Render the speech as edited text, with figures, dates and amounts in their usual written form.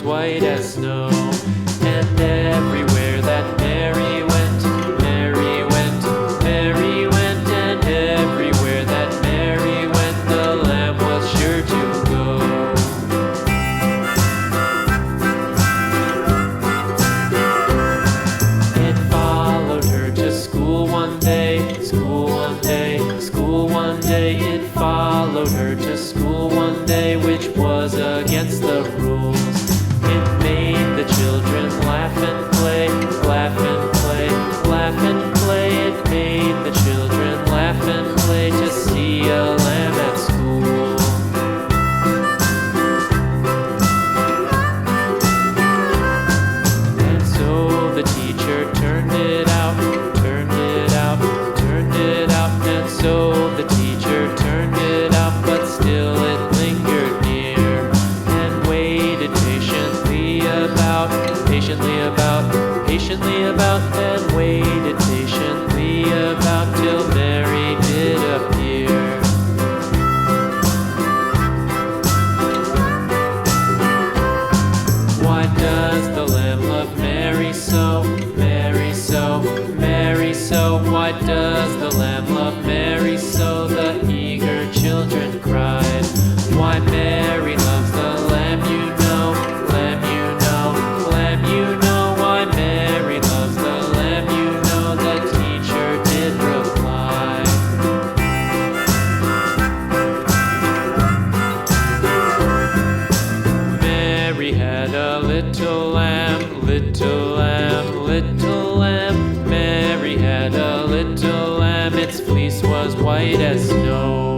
white as snow. And everywhere that Mary went, Mary went, Mary went, and everywhere that Mary went, the lamb was sure to go. It followed her to school one day, school one day, school one day. It followed her to school one day, which was against the rules. It made the children laugh and play, laugh and play, laugh and play. It made the children laugh and play to see a lamb at school. And so the teacher turned it out, turned it out, turned it out. And so the teacher turned it out, but still it lingered near and waited patiently about, patiently about, and waited patiently about till Mary did appear. Why does the lamb love Mary so, Mary so, Mary so? Why does the lamb love Mary so? The eager children cried. Why Mary loves the lamb, you know, lamb, you know, lamb, you know. Why Mary loves the lamb, you know, the teacher did reply. Mary had a little lamb, little lamb, little lamb. Mary had a little lamb, its fleece was white as snow.